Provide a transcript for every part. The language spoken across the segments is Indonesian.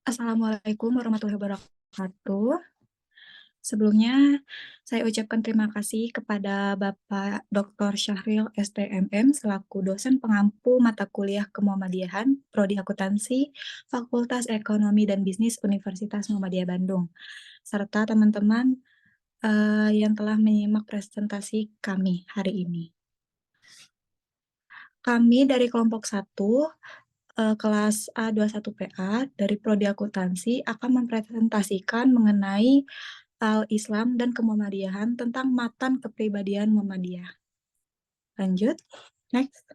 Assalamualaikum warahmatullahi wabarakatuh. Sebelumnya, saya ucapkan terima kasih kepada Bapak Dr. Syahril STMM selaku dosen pengampu mata kuliah Kemuhamadiyahan, Prodi Akuntansi, Fakultas Ekonomi dan Bisnis Universitas Muhammadiyah Bandung, serta teman-teman yang telah menyimak presentasi kami hari ini. Kami dari kelompok 1 kelas A21PA dari Prodi Akuntansi akan mempresentasikan mengenai Al-Islam dan Kemuhammadiyahan tentang matan kepribadian Muhammadiyah. Lanjut, next.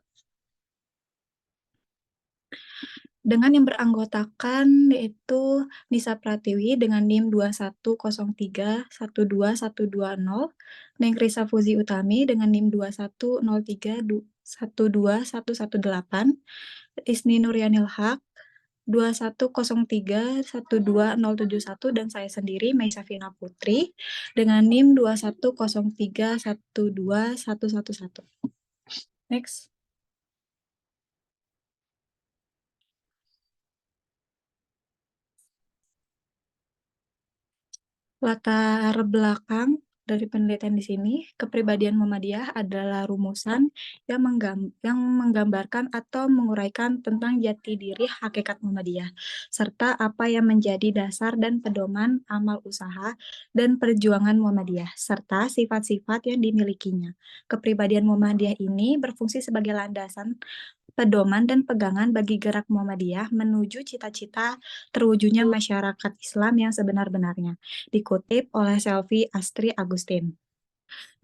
Dengan yang beranggotakan yaitu Nisa Pratiwi dengan NIM 2103-12120, Neng Risa Fuzi Utami dengan NIM 2103-12118, Isni Nuryanil Haq 2103-12071, dan saya sendiri Meisa Vina Putri dengan NIM 2103-12111. Next. Latar belakang dari penelitian di sini, kepribadian Muhammadiyah adalah rumusan yang menggambarkan atau menguraikan tentang jati diri hakikat Muhammadiyah, serta apa yang menjadi dasar dan pedoman amal usaha dan perjuangan Muhammadiyah, serta sifat-sifat yang dimilikinya. Kepribadian Muhammadiyah ini berfungsi sebagai landasan, pedoman, dan pegangan bagi gerak Muhammadiyah menuju cita-cita terwujudnya masyarakat Islam yang sebenar-benarnya. Dikutip oleh Selvi Astri Agustin.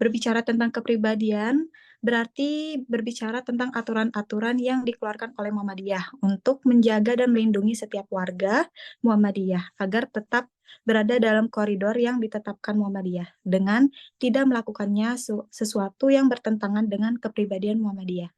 Berbicara tentang kepribadian berarti berbicara tentang aturan-aturan yang dikeluarkan oleh Muhammadiyah untuk menjaga dan melindungi setiap warga Muhammadiyah agar tetap berada dalam koridor yang ditetapkan Muhammadiyah dengan tidak melakukannya sesuatu yang bertentangan dengan kepribadian Muhammadiyah.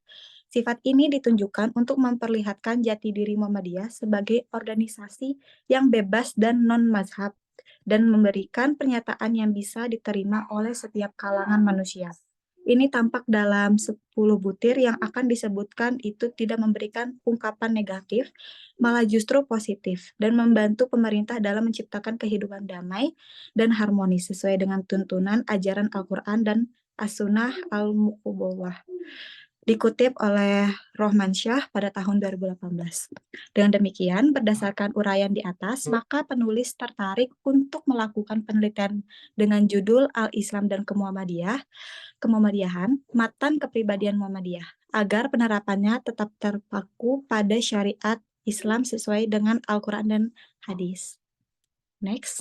Sifat ini ditunjukkan untuk memperlihatkan jati diri Muhammadiyah sebagai organisasi yang bebas dan non-mazhab dan memberikan pernyataan yang bisa diterima oleh setiap kalangan manusia. Ini tampak dalam 10 butir yang akan disebutkan itu tidak memberikan ungkapan negatif, malah justru positif, dan membantu pemerintah dalam menciptakan kehidupan damai dan harmonis sesuai dengan tuntunan ajaran Al-Quran dan As-Sunnah Al-Muqawwah. Dikutip oleh Rohman Syah pada tahun 2018. Dengan demikian, berdasarkan uraian di atas, maka penulis tertarik untuk melakukan penelitian dengan judul Al-Islam dan Kemuhammadiyahan, matan kepribadian Muhammadiyah, agar penerapannya tetap terpaku pada syariat Islam sesuai dengan Al-Quran dan hadis. Next.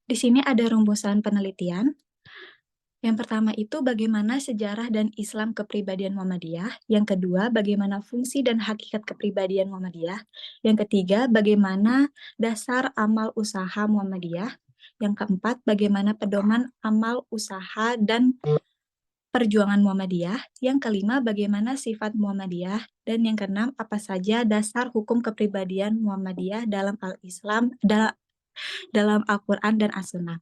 Di sini ada rumusan penelitian. Yang pertama itu bagaimana sejarah dan Islam kepribadian Muhammadiyah. Yang kedua, bagaimana fungsi dan hakikat kepribadian Muhammadiyah. Yang ketiga, bagaimana dasar amal usaha Muhammadiyah. Yang keempat, bagaimana pedoman amal usaha dan perjuangan Muhammadiyah. Yang kelima, bagaimana sifat Muhammadiyah. Dan yang keenam, apa saja dasar hukum kepribadian Muhammadiyah dalam Al-Islam, dalam Al-Quran dan As-Sunnah.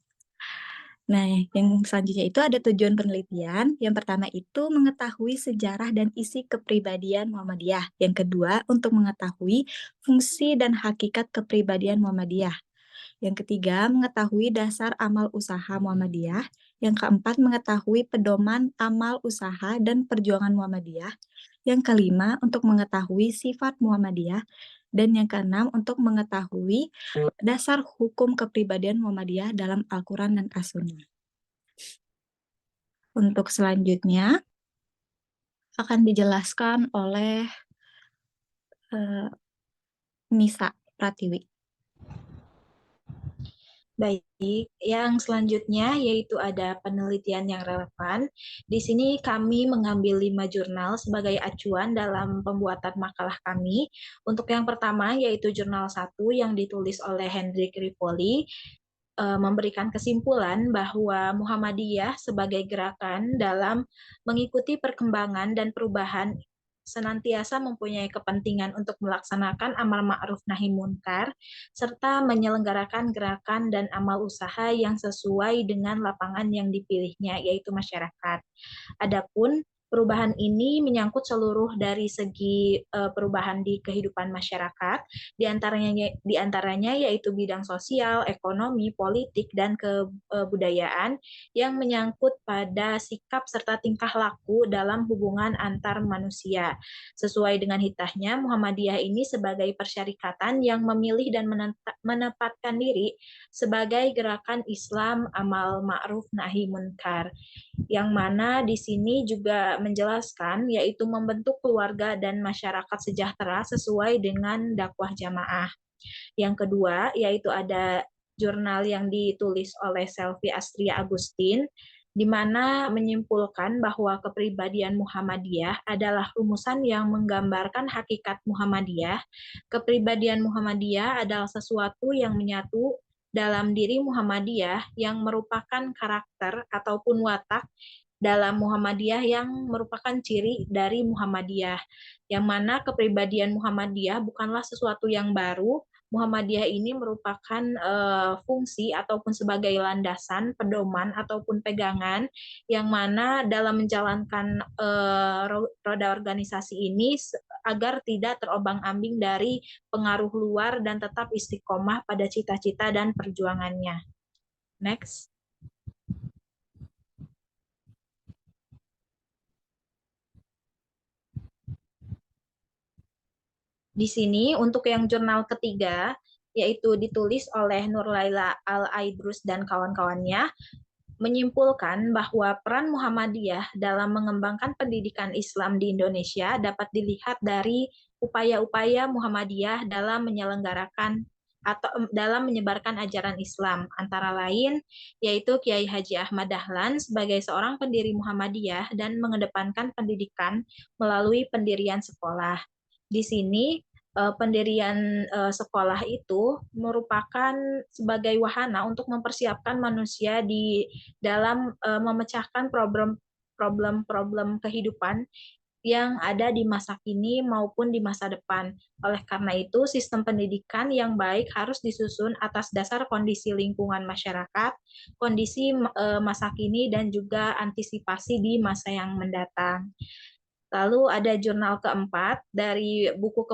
Nah, yang selanjutnya itu ada tujuan penelitian. Yang pertama itu mengetahui sejarah dan isi kepribadian Muhammadiyah. Yang kedua, untuk mengetahui fungsi dan hakikat kepribadian Muhammadiyah. Yang ketiga, mengetahui dasar amal usaha Muhammadiyah. Yang keempat, mengetahui pedoman amal usaha dan perjuangan Muhammadiyah. Yang kelima, untuk mengetahui sifat Muhammadiyah. Dan yang keenam, untuk mengetahui dasar hukum kepribadian Muhammadiyah dalam Al-Quran dan As-Sunnah. Untuk selanjutnya akan dijelaskan oleh Nisa Pratiwi. Baik, yang selanjutnya yaitu ada penelitian yang relevan. Di sini kami mengambil 5 jurnal sebagai acuan dalam pembuatan makalah kami. Untuk yang pertama yaitu jurnal 1 yang ditulis oleh Hendrik Rivoli, memberikan kesimpulan bahwa Muhammadiyah sebagai gerakan dalam mengikuti perkembangan dan perubahan senantiasa mempunyai kepentingan untuk melaksanakan amal ma'ruf nahi munkar, serta menyelenggarakan gerakan dan amal usaha yang sesuai dengan lapangan yang dipilihnya, yaitu masyarakat. Adapun Perubahan ini menyangkut seluruh dari segi perubahan di kehidupan masyarakat, di antaranya yaitu bidang sosial, ekonomi, politik, dan kebudayaan yang menyangkut pada sikap serta tingkah laku dalam hubungan antar manusia. Sesuai dengan hitahnya, Muhammadiyah ini sebagai persyarikatan yang memilih dan menempatkan diri sebagai gerakan Islam amal ma'ruf nahi munkar, yang mana di sini juga menjelaskan yaitu membentuk keluarga dan masyarakat sejahtera sesuai dengan dakwah jamaah. Yang kedua yaitu ada jurnal yang ditulis oleh Selvi Astria Agustin, di mana menyimpulkan bahwa kepribadian Muhammadiyah adalah rumusan yang menggambarkan hakikat Muhammadiyah. Kepribadian Muhammadiyah adalah sesuatu yang menyatu dalam diri Muhammadiyah yang merupakan karakter ataupun watak dalam Muhammadiyah yang merupakan ciri dari Muhammadiyah, yang mana kepribadian Muhammadiyah bukanlah sesuatu yang baru. Muhammadiyah ini merupakan fungsi ataupun sebagai landasan, pedoman ataupun pegangan yang mana dalam menjalankan roda organisasi ini agar tidak terobang-ambing dari pengaruh luar dan tetap istiqomah pada cita-cita dan perjuangannya. Next. Di sini untuk yang jurnal ketiga, yaitu ditulis oleh Nurlaila Al-Aidrus dan kawan-kawannya, menyimpulkan bahwa peran Muhammadiyah dalam mengembangkan pendidikan Islam di Indonesia dapat dilihat dari upaya-upaya Muhammadiyah dalam menyelenggarakan atau dalam menyebarkan ajaran Islam, antara lain yaitu Kiai Haji Ahmad Dahlan sebagai seorang pendiri Muhammadiyah dan mengedepankan pendidikan melalui pendirian sekolah. Di sini pendirian sekolah itu merupakan sebagai wahana untuk mempersiapkan manusia di dalam memecahkan problem-problem kehidupan yang ada di masa kini maupun di masa depan. Oleh karena itu, sistem pendidikan yang baik harus disusun atas dasar kondisi lingkungan masyarakat, kondisi masa kini, dan juga antisipasi di masa yang mendatang. Lalu ada jurnal keempat dari buku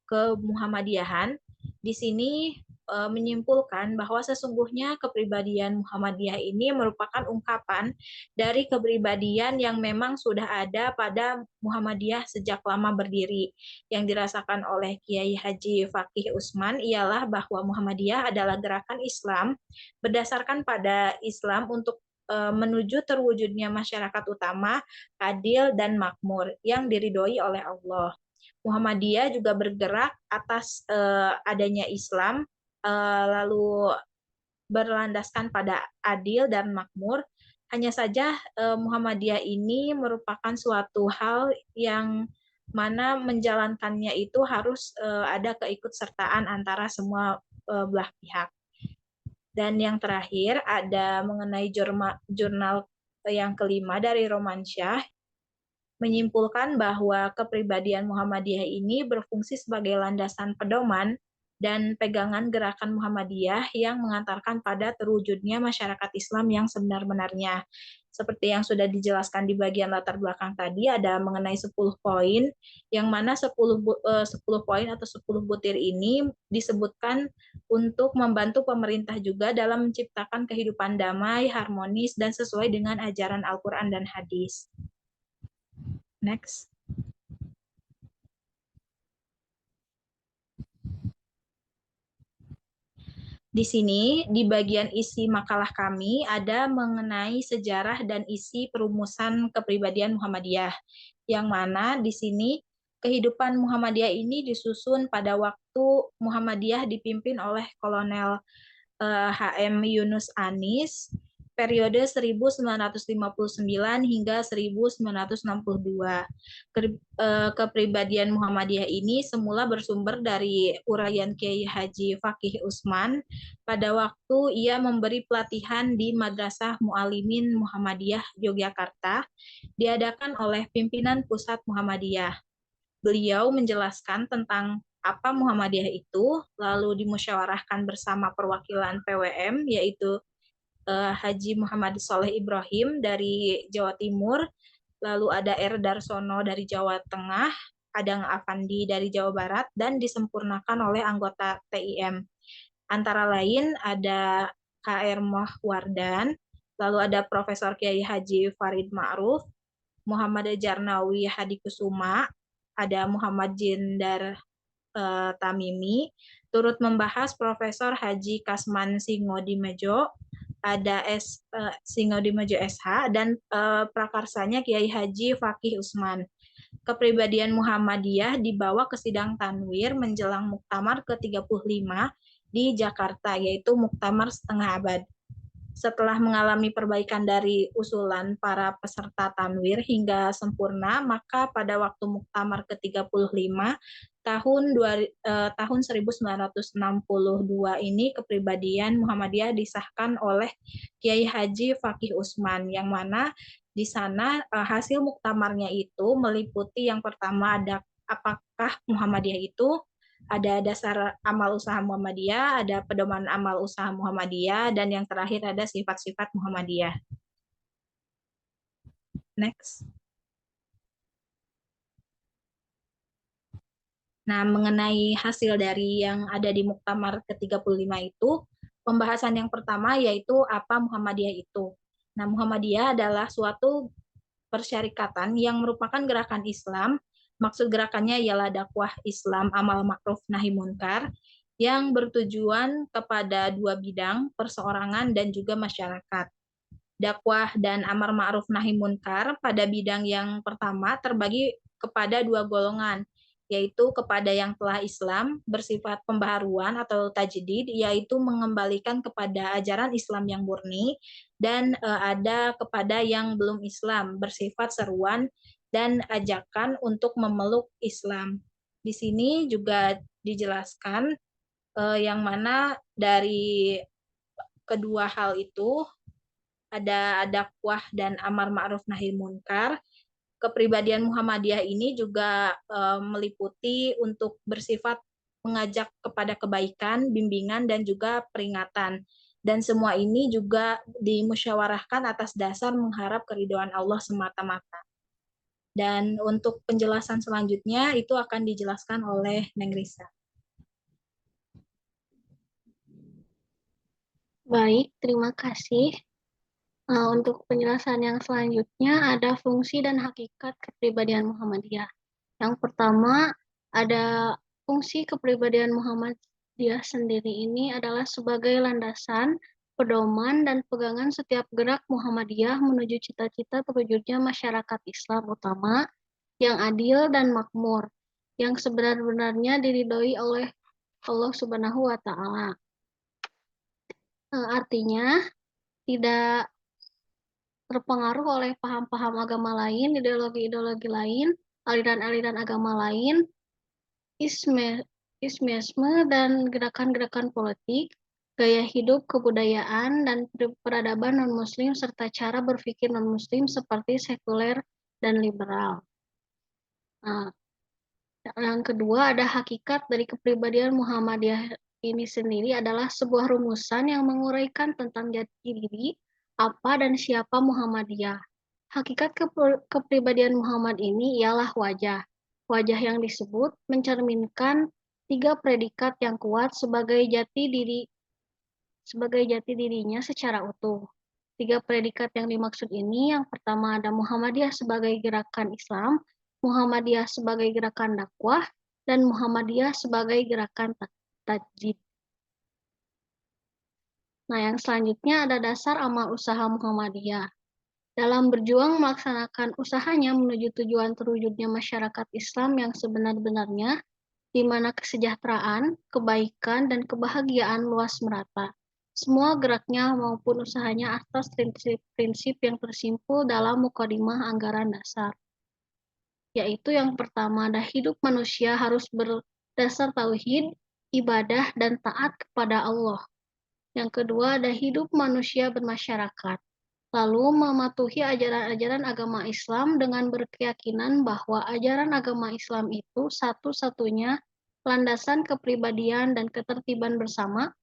Kemuhammadiyahan. Di sini menyimpulkan bahwa sesungguhnya kepribadian Muhammadiyah ini merupakan ungkapan dari kepribadian yang memang sudah ada pada Muhammadiyah sejak lama berdiri. Yang dirasakan oleh Kiai Haji Fakih Usman ialah bahwa Muhammadiyah adalah gerakan Islam berdasarkan pada Islam untuk menuju terwujudnya masyarakat utama, adil, dan makmur yang diridhoi oleh Allah. Muhammadiyah juga bergerak atas adanya Islam, lalu berlandaskan pada adil dan makmur. Hanya saja Muhammadiyah ini merupakan suatu hal yang mana menjalankannya itu harus ada keikutsertaan antara semua belah pihak. Dan yang terakhir ada mengenai jurnal yang kelima dari Romansyah, menyimpulkan bahwa kepribadian Muhammadiyah ini berfungsi sebagai landasan pedoman dan pegangan gerakan Muhammadiyah yang mengantarkan pada terwujudnya masyarakat Islam yang sebenar-benarnya. Seperti yang sudah dijelaskan di bagian latar belakang tadi, ada mengenai 10 poin, yang mana 10 poin atau 10 butir ini disebutkan untuk membantu pemerintah juga dalam menciptakan kehidupan damai, harmonis, dan sesuai dengan ajaran Al-Quran dan hadis. Next. Di sini, di bagian isi makalah kami, ada mengenai sejarah dan isi perumusan kepribadian Muhammadiyah, yang mana di sini kehidupan Muhammadiyah ini disusun pada waktu Muhammadiyah dipimpin oleh Kolonel HM Yunus Anis, periode 1959 hingga 1962. Kepribadian Muhammadiyah ini semula bersumber dari uraian Kiai Haji Fakih Usman pada waktu ia memberi pelatihan di Madrasah Mu'alimin Muhammadiyah Yogyakarta, diadakan oleh pimpinan pusat Muhammadiyah. Beliau menjelaskan tentang apa Muhammadiyah itu, lalu dimusyawarahkan bersama perwakilan PWM, yaitu Haji Muhammad Soleh Ibrahim dari Jawa Timur, lalu ada R. Darsono dari Jawa Tengah, Adang Afandi dari Jawa Barat, dan disempurnakan oleh anggota TIM. Antara lain ada KR Mahwardan, lalu ada Profesor Kiai Haji Farid Ma'ruf, Muhammad Jarnawi Hadikusuma, ada Muhammad Jindar Tamimi, turut membahas Profesor Haji Kasman Singodimejo, ada Singodimejo SH, dan prakarsanya Kiai Haji Fakih Usman. Kepribadian Muhammadiyah dibawa ke sidang Tanwir menjelang Muktamar ke-35 di Jakarta, yaitu Muktamar setengah abad. Setelah mengalami perbaikan dari usulan para peserta Tanwir hingga sempurna, maka pada waktu Muktamar ke-35 tahun 1962 ini kepribadian Muhammadiyah disahkan oleh Kiai Haji Fakih Usman, yang mana di sana hasil muktamarnya itu meliputi yang pertama ada apakah Muhammadiyah itu ada dasar amal usaha Muhammadiyah, ada pedoman amal usaha Muhammadiyah, dan yang terakhir ada sifat-sifat Muhammadiyah. Next. Nah, mengenai hasil dari yang ada di Muktamar ke-35 itu, pembahasan yang pertama yaitu apa Muhammadiyah itu. Nah, Muhammadiyah adalah suatu persyarikatan yang merupakan gerakan Islam. Maksud gerakannya ialah dakwah Islam amal makruf nahi munkar yang bertujuan kepada dua bidang, perseorangan dan juga masyarakat. Dakwah dan amar ma'ruf nahi munkar pada bidang yang pertama terbagi kepada dua golongan, yaitu kepada yang telah Islam bersifat pembaharuan atau tajdid, yaitu mengembalikan kepada ajaran Islam yang murni, dan ada kepada yang belum Islam bersifat seruan dan ajakan untuk memeluk Islam. Di sini juga dijelaskan yang mana dari kedua hal itu ada dakwah dan amar ma'ruf nahi munkar. Kepribadian Muhammadiyah ini juga meliputi untuk bersifat mengajak kepada kebaikan, bimbingan, dan juga peringatan. Dan semua ini juga dimusyawarahkan atas dasar mengharap keridhaan Allah semata-mata. Dan untuk penjelasan selanjutnya itu akan dijelaskan oleh Neng Risa. Baik, terima kasih. Untuk penjelasan yang selanjutnya ada fungsi dan hakikat kepribadian Muhammadiyah. Yang pertama, ada fungsi kepribadian Muhammadiyah sendiri ini adalah sebagai landasan, pedoman, dan pegangan setiap gerak Muhammadiyah menuju cita-cita terwujudnya masyarakat Islam utama yang adil dan makmur, yang sebenar-benarnya diridhoi oleh Allah Subhanahu wa Ta'ala. Artinya, tidak terpengaruh oleh paham-paham agama lain, ideologi-ideologi lain, aliran-aliran agama lain, ismisme dan gerakan-gerakan politik, gaya hidup, kebudayaan, dan peradaban non-muslim serta cara berpikir non-muslim seperti sekuler dan liberal. Nah, yang kedua ada hakikat dari kepribadian Muhammadiyah ini sendiri adalah sebuah rumusan yang menguraikan tentang jati diri, apa dan siapa Muhammadiyah. Hakikat kepribadian Muhammad ini ialah wajah. Wajah yang disebut mencerminkan tiga predikat yang kuat sebagai jati dirinya secara utuh. Tiga predikat yang dimaksud ini, yang pertama ada Muhammadiyah sebagai gerakan Islam, Muhammadiyah sebagai gerakan dakwah, dan Muhammadiyah sebagai gerakan tajdid. Nah, yang selanjutnya ada dasar amal usaha Muhammadiyah. Dalam berjuang melaksanakan usahanya menuju tujuan terwujudnya masyarakat Islam yang sebenar-benarnya, di mana kesejahteraan, kebaikan, dan kebahagiaan luas merata. Semua geraknya maupun usahanya atas prinsip-prinsip yang tersimpul dalam mukadimah anggaran dasar. Yaitu yang pertama, ada hidup manusia harus berdasar tauhid, ibadah, dan taat kepada Allah. Yang kedua, ada hidup manusia bermasyarakat. Lalu mematuhi ajaran-ajaran agama Islam dengan berkeyakinan bahwa ajaran agama Islam itu satu-satunya landasan kepribadian dan ketertiban bersama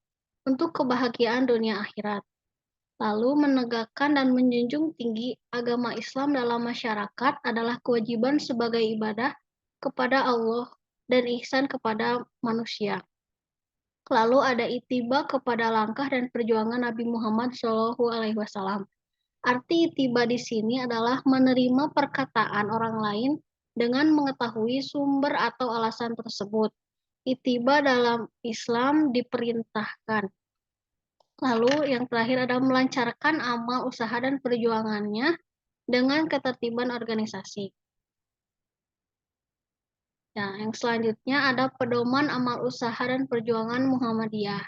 untuk kebahagiaan dunia akhirat. Lalu menegakkan dan menjunjung tinggi agama Islam dalam masyarakat adalah kewajiban sebagai ibadah kepada Allah dan ihsan kepada manusia. Lalu ada ittiba kepada langkah dan perjuangan Nabi Muhammad SAW. Arti ittiba di sini adalah menerima perkataan orang lain dengan mengetahui sumber atau alasan tersebut. Ittiba dalam Islam diperintahkan. Lalu yang terakhir ada melancarkan amal usaha dan perjuangannya dengan ketertiban organisasi. Nah, yang selanjutnya ada pedoman amal usaha dan perjuangan Muhammadiyah.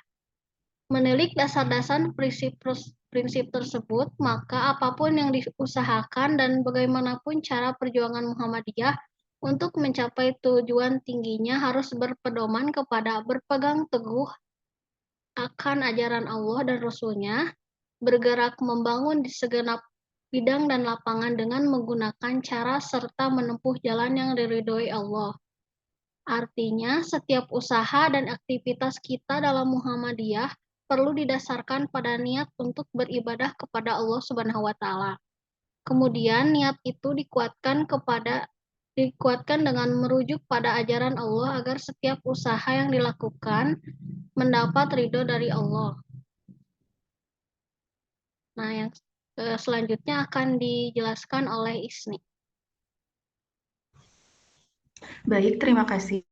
Menilik dasar-dasar prinsip tersebut, maka apapun yang diusahakan dan bagaimanapun cara perjuangan Muhammadiyah untuk mencapai tujuan tingginya harus berpedoman kepada berpegang teguh akan ajaran Allah dan Rasul-Nya, bergerak membangun di segenap bidang dan lapangan dengan menggunakan cara serta menempuh jalan yang diridhoi Allah. Artinya, setiap usaha dan aktivitas kita dalam Muhammadiyah perlu didasarkan pada niat untuk beribadah kepada Allah Subhanahu wa taala. Kemudian niat itu dikuatkan dengan merujuk pada ajaran Allah agar setiap usaha yang dilakukan mendapat ridho dari Allah. Nah, yang selanjutnya akan dijelaskan oleh Isni. Baik, terima kasih.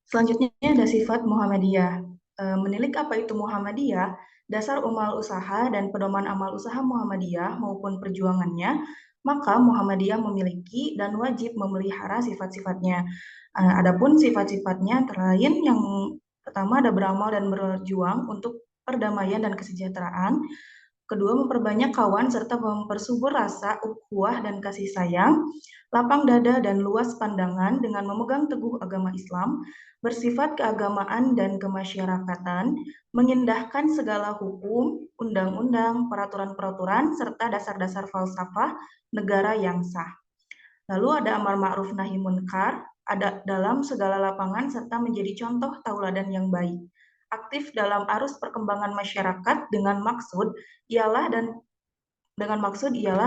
Selanjutnya ada sifat Muhammadiyah. Menilik apa itu Muhammadiyah, dasar amal usaha dan pedoman amal usaha Muhammadiyah maupun perjuangannya, maka Muhammadiyah memiliki dan wajib memelihara sifat-sifatnya. Adapun sifat-sifatnya antara lain yang pertama ada beramal dan berjuang untuk perdamaian dan kesejahteraan. Kedua, memperbanyak kawan serta mempersubur rasa ukhuwah dan kasih sayang, lapang dada dan luas pandangan dengan memegang teguh agama Islam, bersifat keagamaan dan kemasyarakatan, mengindahkan segala hukum, undang-undang, peraturan-peraturan, serta dasar-dasar falsafah negara yang sah. Lalu ada amar ma'ruf nahi munkar, ada dalam segala lapangan serta menjadi contoh tauladan yang baik. Aktif dalam arus perkembangan masyarakat dengan maksud ialah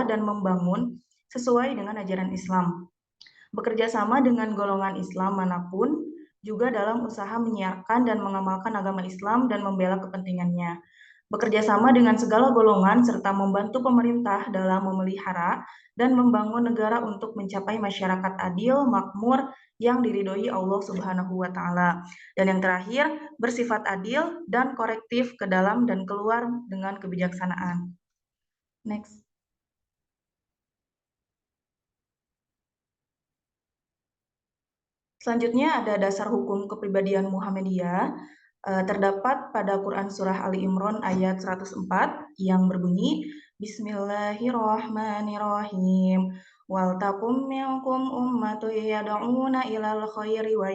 dan membangun sesuai dengan ajaran Islam. Bekerja sama dengan golongan Islam manapun juga dalam usaha menyiarkan dan mengamalkan agama Islam dan membela kepentingannya. Bekerja sama dengan segala golongan serta membantu pemerintah dalam memelihara dan membangun negara untuk mencapai masyarakat adil, makmur, yang diridhoi Allah Subhanahu wa taala. Dan yang terakhir, bersifat adil dan korektif ke dalam dan keluar dengan kebijaksanaan. Next. Selanjutnya ada dasar hukum kepribadian Muhammadiyah. Terdapat pada Quran Surah Ali Imran ayat 104 yang berbunyi Bismillahirrahmanirrahim. Wal takum minkum ummatun yad'una ilal khairi wa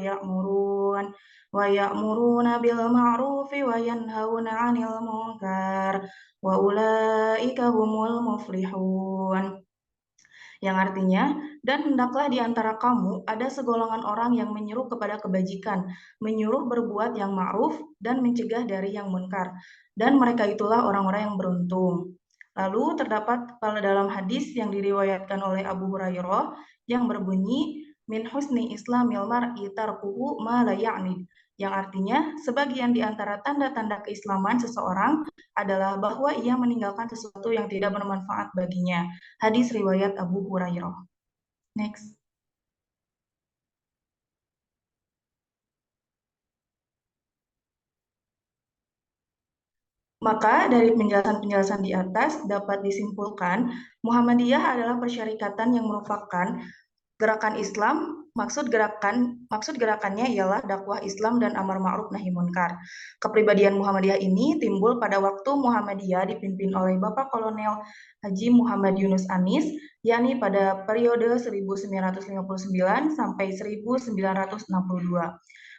ya'muruna bil ma'rufi wa yanhauna 'anil munkar wa ulaika humul muflihun. Yang artinya, dan hendaklah di antara kamu ada segolongan orang yang menyeru kepada kebajikan, menyuruh berbuat yang ma'ruf dan mencegah dari yang munkar. Dan mereka itulah orang-orang yang beruntung. Lalu terdapat pada dalam hadis yang diriwayatkan oleh Abu Hurairah yang berbunyi min husni islamil mar'i tarkuhu ma la ya'ni, yang artinya sebagian di antara tanda-tanda keislaman seseorang adalah bahwa ia meninggalkan sesuatu yang tidak bermanfaat baginya. Hadis riwayat Abu Hurairah. Next. Maka dari penjelasan-penjelasan di atas dapat disimpulkan Muhammadiyah adalah persyarikatan yang merupakan gerakan Islam. Maksud gerakannya ialah dakwah Islam dan amar ma'ruf nahi munkar. Kepribadian Muhammadiyah ini timbul pada waktu Muhammadiyah dipimpin oleh Bapak Kolonel Haji Muhammad Yunus Anis, yakni pada periode 1959 sampai 1962.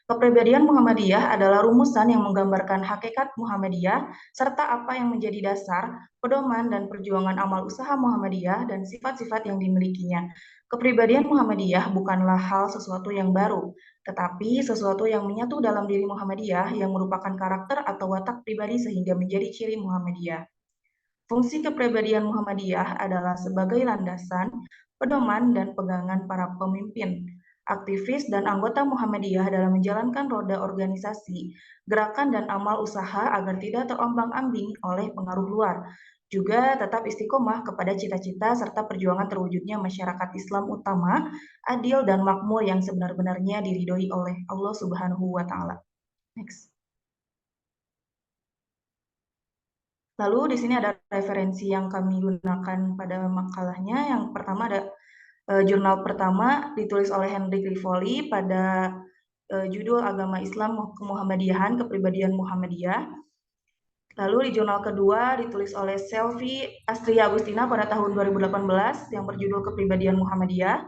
Kepribadian Muhammadiyah adalah rumusan yang menggambarkan hakikat Muhammadiyah serta apa yang menjadi dasar, pedoman, dan perjuangan amal usaha Muhammadiyah dan sifat-sifat yang dimilikinya. Kepribadian Muhammadiyah bukanlah hal sesuatu yang baru, tetapi sesuatu yang menyatu dalam diri Muhammadiyah yang merupakan karakter atau watak pribadi sehingga menjadi ciri Muhammadiyah. Fungsi kepribadian Muhammadiyah adalah sebagai landasan, pedoman, dan pegangan para pemimpin, aktivis, dan anggota Muhammadiyah dalam menjalankan roda organisasi, gerakan, dan amal usaha agar tidak terombang-ambing oleh pengaruh luar, juga tetap istiqomah kepada cita-cita serta perjuangan terwujudnya masyarakat Islam utama, adil, dan makmur yang sebenar-benarnya diridhoi oleh Allah Subhanahu wa Ta'ala. Next. Lalu di sini ada referensi yang kami gunakan pada makalahnya. Yang pertama ada jurnal pertama ditulis oleh Henry Rivoli pada judul Agama Islam Kemuhammadiyahan, Kepribadian Muhammadiyah. Lalu di jurnal kedua ditulis oleh Selvi Astria Agustina pada tahun 2018 yang berjudul Kepribadian Muhammadiyah.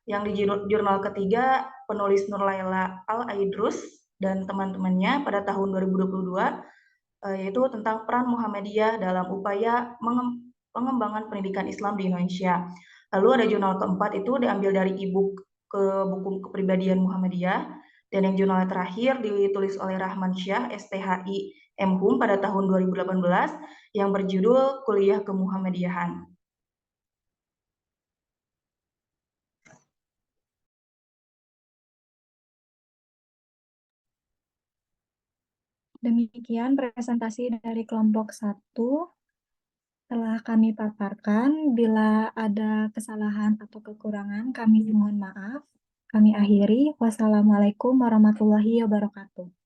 Yang di jurnal ketiga penulis Nurlaila Al-Aidrus dan teman-temannya pada tahun 2022 yaitu tentang peran Muhammadiyah dalam upaya pengembangan pendidikan Islam di Indonesia. Lalu ada jurnal keempat itu diambil dari e-book buku Kepribadian Muhammadiyah, dan yang jurnal terakhir ditulis oleh Rahman Syah STHI MHUM pada tahun 2018 yang berjudul Kuliah Kemuhammadiyahan. Demikian presentasi dari kelompok 1 telah kami paparkan. Bila ada kesalahan atau kekurangan, kami mohon maaf. Kami akhiri. Wassalamualaikum warahmatullahi wabarakatuh.